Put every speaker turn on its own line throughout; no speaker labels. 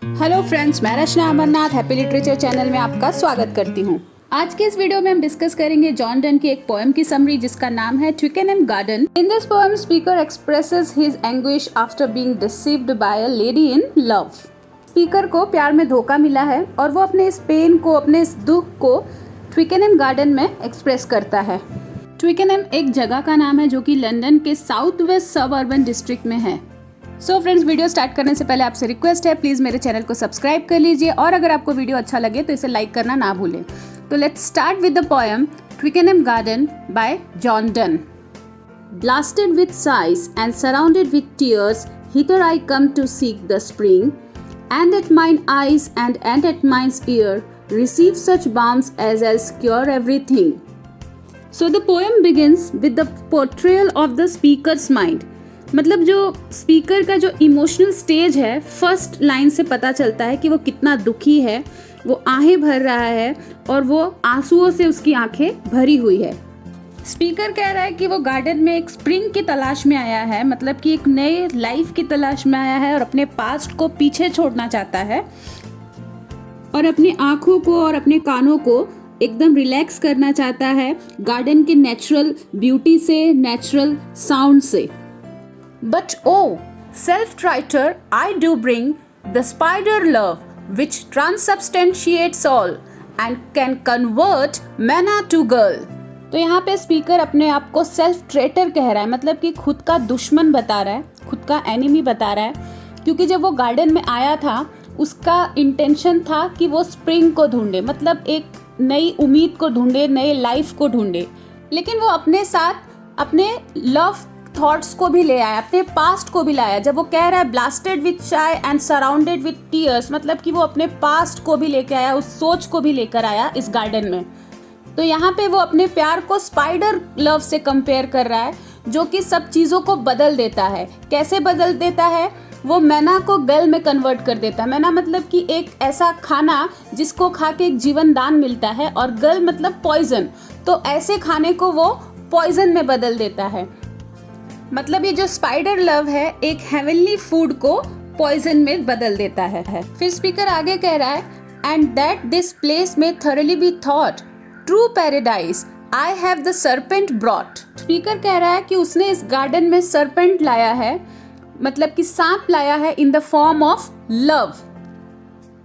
Hello friends, मैं रचना Amarnath happy literature channel में आपका स्वागत करती हूँ। आज के इस वीडियो में हम डिस्कस करेंगे जॉन डन की एक पोएम की समरी जिसका नाम है Twickenham garden. In this poem speaker expresses his anguish after being deceived by a lady in love. Speaker को प्यार में धोखा मिला है और वो अपने इस पेन को, अपने इस दुख को ट्विकेनहेम गार्डन में एक्सप्रेस करता है। ट्विकेनहेम एक जगह का नाम है जो कि लंदन के साउथ वेस्ट सब अर्बन डिस्ट्रिक्ट में है। सो फ्रेंड्स, वीडियो स्टार्ट करने से पहले आपसे रिक्वेस्ट है, प्लीज़ मेरे चैनल को सब्सक्राइब कर लीजिए और अगर आपको वीडियो अच्छा लगे तो इसे लाइक करना ना भूलें। तो let's start with the poem Twickenham garden by John Donne. Blasted with sighs and surrounded with tears, hither I come to seek the spring, and at mine eyes and at mine's ear receive such balms as cure everything. So the poem begins with the portrayal of the speaker's mind. मतलब जो speaker का जो emotional stage है, first line से पता चलता है कि वो कितना दुखी है, वो आहें भर रहा है और वो आंसुओं से उसकी आंखें भरी हुई है। स्पीकर कह रहा है कि वो गार्डन में एक स्प्रिंग की तलाश में आया है, मतलब कि एक नए लाइफ की तलाश में आया है और अपने पास्ट को पीछे छोड़ना चाहता है और अपनी आंखों को और अपने कानों को एकदम रिलैक्स करना चाहता है गार्डन के नेचुरल ब्यूटी से, नेचुरल साउंड से। But oh, self-writer, I do bring the spider love which transubstantiates all and can convert manna to girl. तो यहाँ पे स्पीकर अपने आप को सेल्फ ट्रेटर कह रहा है, मतलब कि खुद का दुश्मन बता रहा है, खुद का एनिमी बता रहा है, क्योंकि जब वो गार्डन में आया था उसका इंटेंशन था कि वो स्प्रिंग को ढूंढे, मतलब एक नई उम्मीद को ढूंढे, नए लाइफ को ढूंढे, लेकिन वो अपने साथ अपने लव थॉट्स को भी ले आया, अपने पास्ट को भी लाया। जब वो कह रहा है ब्लास्टेड विथ शाई एंड सराउंडेड विथ टीयर्स, मतलब कि वो अपने पास्ट को भी लेकर आया, उस सोच को भी लेकर आया इस गार्डन में। तो यहाँ पे वो अपने प्यार को स्पाइडर लव से कंपेयर कर रहा है, जो कि सब चीज़ों को बदल देता है। कैसे बदल देता है? वो मैना को गल में कन्वर्ट कर देता है। मैना मतलब कि एक ऐसा खाना जिसको खा के एक जीवन दान मिलता है, और गल मतलब पॉइजन, तो ऐसे खाने को वो पॉइजन में बदल देता है। मतलब ये जो स्पाइडर लव है एक हेवनली फूड को पॉइजन में बदल देता है। फिर स्पीकर आगे कह रहा है, एंड दैट दिस प्लेस में thoroughly be thought true paradise I have the serpent brought. Speaker कह रहा है कि उसने इस गार्डन में सर्पेंट लाया है, मतलब कि सांप लाया है in the form of love.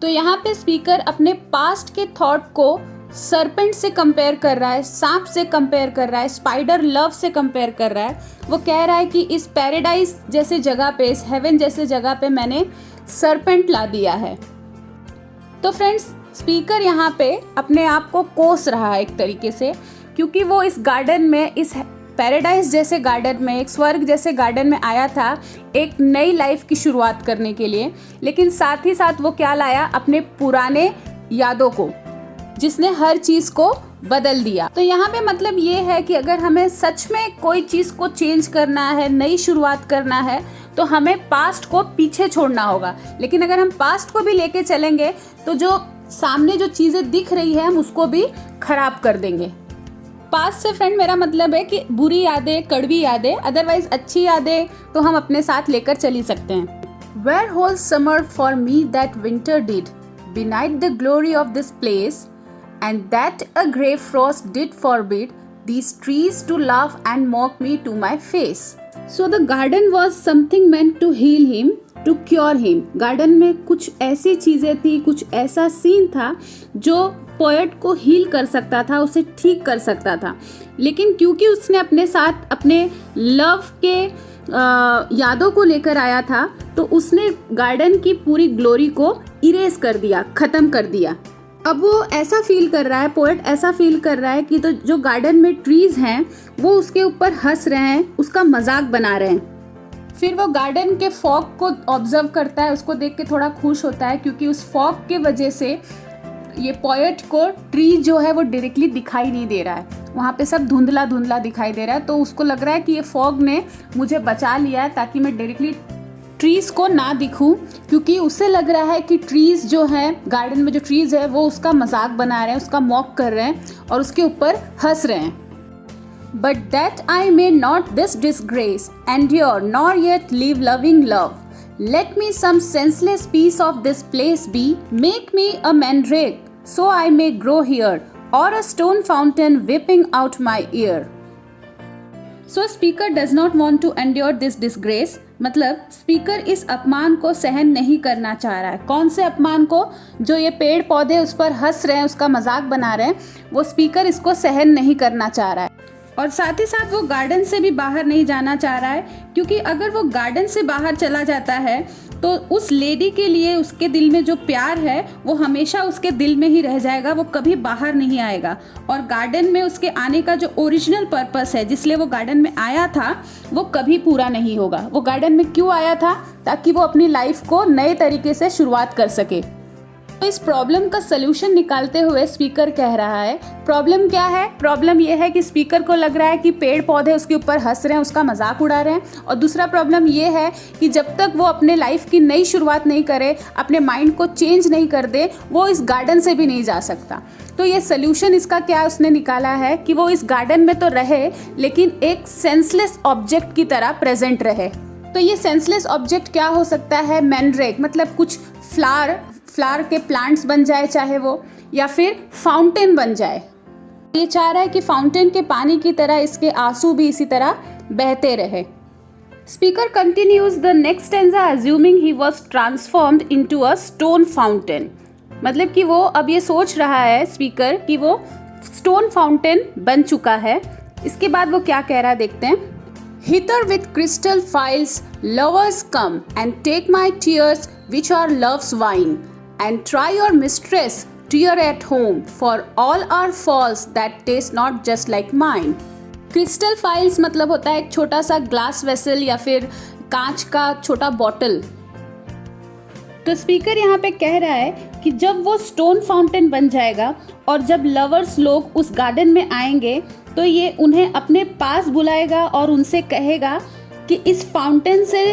तो यहाँ पे स्पीकर अपने पास्ट के थॉट को सरपेंट से कंपेयर कर रहा है, सांप से कंपेयर कर रहा है, स्पाइडर लव से कंपेयर कर रहा है। वो कह रहा है कि इस पैराडाइज जैसे जगह पे, इस हेवन जैसे जगह पे मैंने सरपेंट ला दिया है। तो फ्रेंड्स, स्पीकर यहाँ पे अपने आप को कोस रहा है एक तरीके से, क्योंकि वो इस गार्डन में, इस पैराडाइज जैसे गार्डन में, एक स्वर्ग जैसे गार्डन में आया था एक नई लाइफ की शुरुआत करने के लिए, लेकिन साथ ही साथ वो क्या लाया? अपने पुराने यादों को, जिसने हर चीज़ को बदल दिया। तो यहाँ पे मतलब ये है कि अगर हमें सच में कोई चीज़ को चेंज करना है, नई शुरुआत करना है, तो हमें पास्ट को पीछे छोड़ना होगा। लेकिन अगर हम पास्ट को भी लेके चलेंगे तो जो सामने जो चीज़ें दिख रही है हम उसको भी खराब कर देंगे। पास्ट से फ्रेंड मेरा मतलब है कि बुरी यादें, कड़वी यादें, अदरवाइज अच्छी यादें तो हम अपने साथ लेकर चल ही सकते हैं। Where whole summer for me that winter did benight the glory of this place, and that a grey frost did forbid these trees to laugh and mock me to my face. So the garden was something meant to heal him, to cure him. Garden में कुछ ऐसी चीज़ें थी, कुछ ऐसा scene था जो poet को हील कर सकता था, उसे ठीक कर सकता था, लेकिन क्योंकि उसने अपने साथ अपने लव के यादों को लेकर आया था, तो उसने गार्डन की पूरी ग्लोरी को इरेज कर दिया, ख़त्म कर दिया। अब वो ऐसा फील कर रहा है, पोएट ऐसा फील कर रहा है कि तो जो गार्डन में ट्रीज हैं वो उसके ऊपर हंस रहे हैं, उसका मजाक बना रहे हैं। फिर वो गार्डन के फॉग को ऑब्जर्व करता है, उसको देख के थोड़ा खुश होता है, क्योंकि उस फॉग के वजह से ये पोएट को ट्री जो है वो डायरेक्टली दिखाई नहीं दे रहा है, वहाँ पे सब धुंधला धुंधला दिखाई दे रहा है। तो उसको लग रहा है कि ये फॉग ने मुझे बचा लिया है ताकि मैं डायरेक्टली ट्रीज़ को ना दिखूं, क्योंकि उसे लग रहा है कि ट्रीज़ जो है, गार्डन में जो ट्रीज़ है वो उसका मजाक बना रहे हैं, उसका मॉक कर रहे हैं और उसके ऊपर हंस रहे हैं। But that I may not this disgrace endure nor yet leave loving love, Let me some senseless piece of this place be, make me a mandrake, so I may grow here, or a stone fountain whipping out my ear. So speaker does not want to endure this disgrace. मतलब speaker इस अपमान को सहन नहीं करना चाह रहा है। कौन से अपमान को? जो ये पेड़ पौधे उस पर हंस रहे हैं, उसका मजाक बना रहे हैं, वो स्पीकर इसको सहन नहीं करना चाह रहा है। और साथ ही साथ वो गार्डन से भी बाहर नहीं जाना चाह रहा है, क्योंकि अगर वो गार्डन से बाहर चला जाता है तो उस लेडी के लिए उसके दिल में जो प्यार है वो हमेशा उसके दिल में ही रह जाएगा, वो कभी बाहर नहीं आएगा। और गार्डन में उसके आने का जो ओरिजिनल पर्पस है, जिसलिए वो गार्डन में आया था, वो कभी पूरा नहीं होगा। वो गार्डन में क्यों आया था? ताकि वो अपनी लाइफ को नए तरीके से शुरुआत कर सके। तो इस प्रॉब्लम का सलूशन निकालते हुए स्पीकर कह रहा है, प्रॉब्लम क्या है? प्रॉब्लम ये है कि स्पीकर को लग रहा है कि पेड़ पौधे उसके ऊपर हंस रहे हैं, उसका मजाक उड़ा रहे हैं। और दूसरा प्रॉब्लम ये है कि जब तक वो अपने लाइफ की नई शुरुआत नहीं करे, अपने माइंड को चेंज नहीं कर दे, वो इस गार्डन से भी नहीं जा सकता। तो ये सल्यूशन इसका क्या उसने निकाला है कि वो इस गार्डन में तो रहे, लेकिन एक सेंसलेस ऑब्जेक्ट की तरह प्रेजेंट रहे। तो ये सेंसलेस ऑब्जेक्ट क्या हो सकता है? मैंड्रेक, मतलब कुछ फ्लावर के प्लांट्स बन जाए चाहे वो, या फिर फाउंटेन बन जाए। ये चाह रहा है कि फाउंटेन के पानी की तरह इसके आंसू भी इसी तरह बहते रहे। Speaker continues the next stanza assuming he was transformed into a stone fountain. मतलब कि वो अब ये सोच रहा है स्पीकर कि वो स्टोन फाउंटेन बन चुका है। इसके बाद वो क्या कह रहा है देखते हैं। Hither with crystal files lovers come and take my tears which are love's wine, and try your mistress tear at home, for all are false that taste not just like mine. Crystal files मतलब होता है एक छोटा सा glass vessel या फिर कांच का छोटा बॉटल। तो स्पीकर यहाँ पे कह रहा है कि जब वो स्टोन फाउंटेन बन जाएगा और जब लवर्स लोग उस गार्डन में आएंगे तो ये उन्हें अपने पास बुलाएगा और उनसे कहेगा कि इस फाउंटेन से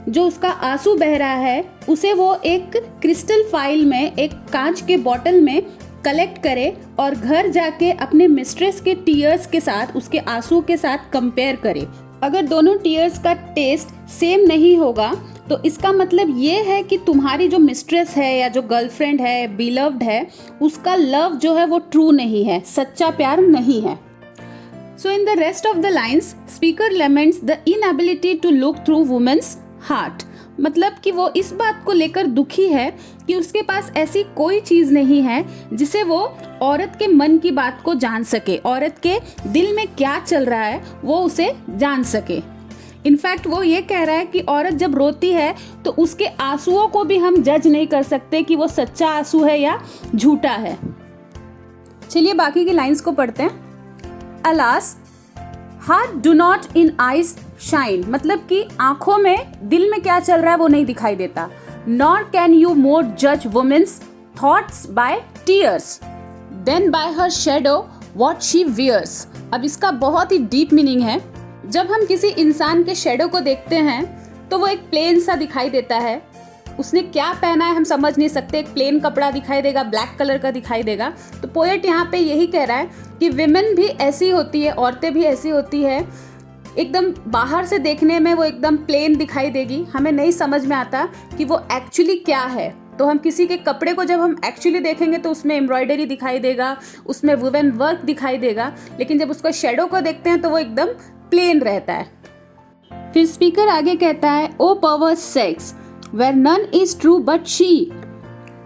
जो उसका आंसू बह रहा है उसे वो एक क्रिस्टल फाइल में, एक कांच के बॉटल में कलेक्ट करे और घर जाके अपने मिस्ट्रेस के टीयर्स के साथ, उसके आंसू के साथ कंपेयर करे। अगर दोनों टीयर्स का टेस्ट सेम नहीं होगा तो इसका मतलब ये है कि तुम्हारी जो मिस्ट्रेस है या जो गर्लफ्रेंड है, बिलव्ड है, उसका लव जो है वो ट्रू नहीं है, सच्चा प्यार नहीं है। So in the rest of the lines, speaker laments the inability to look through woman's heart. मतलब कि वो इस बात को लेकर दुखी है कि उसके पास ऐसी कोई चीज़ नहीं है जिसे वो औरत के मन की बात को जान सके, औरत के दिल में क्या चल रहा है वो उसे जान सके। इनफैक्ट वो ये कह रहा है कि औरत जब रोती है तो उसके आंसुओं को भी हम जज नहीं कर सकते कि वो सच्चा आंसू है या झूठा है। चलिए बाकी की लाइंस को पढ़ते हैं। Alas, heart do not in eyes shine, मतलब कि आंखों में, दिल में क्या चल रहा है वो नहीं दिखाई देता। Nor can you more judge woman's thoughts by tears than by her shadow what she wears. अब इसका बहुत ही डीप मीनिंग है। जब हम किसी इंसान के शेडो को देखते हैं तो वो एक प्लेन सा दिखाई देता है, उसने क्या पहना है हम समझ नहीं सकते, एक प्लेन कपड़ा दिखाई देगा, ब्लैक कलर का दिखाई देगा। तो पोएट यहाँ पे यही कह रहा है कि विमेन भी ऐसी होती है, औरतें भी ऐसी होती है, एकदम बाहर से देखने में वो एकदम प्लेन दिखाई देगी, हमें नहीं समझ में आता कि वो एक्चुअली क्या है। तो हम किसी के कपड़े को जब हम एक्चुअली देखेंगे तो उसमें एम्ब्रॉयडरी दिखाई देगा, उसमें वुवन वर्क दिखाई देगा, लेकिन जब उसको शेडो को देखते हैं तो वो एकदम प्लेन रहता है। फिर स्पीकर आगे कहता है, O perverse sex where none is true but she,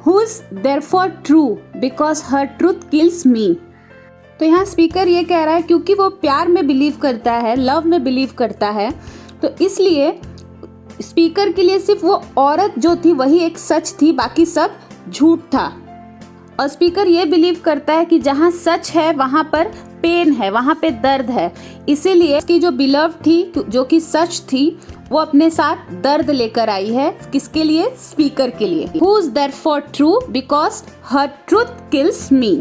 who is therefore true because her truth kills me. तो यहाँ स्पीकर ये कह रहा है क्योंकि वो प्यार में बिलीव करता है, लव में बिलीव करता है, तो इसलिए स्पीकर के लिए सिर्फ वो औरत जो थी वही एक सच थी, बाकी सब झूठ था। और स्पीकर ये बिलीव करता है कि जहाँ सच है वहाँ पर पेन है, वहाँ पे दर्द है, इसीलिए उसकी जो बिलव थी, जो कि सच थी, वो अपने साथ दर्द लेकर आई है। किसके लिए? स्पीकर के लिए। Who is therefore true because her truth kills me.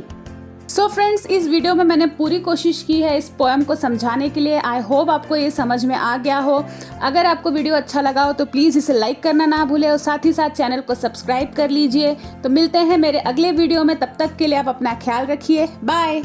So friends, इस वीडियो में मैंने पूरी कोशिश की है इस पोएम को समझाने के लिए। आई होप आपको ये समझ में आ गया हो। अगर आपको वीडियो अच्छा लगा हो तो प्लीज़ इसे लाइक करना ना भूलें और साथ ही साथ चैनल को सब्सक्राइब कर लीजिए। तो मिलते हैं मेरे अगले वीडियो में, तब तक के लिए आप अपना ख्याल रखिए। बाय।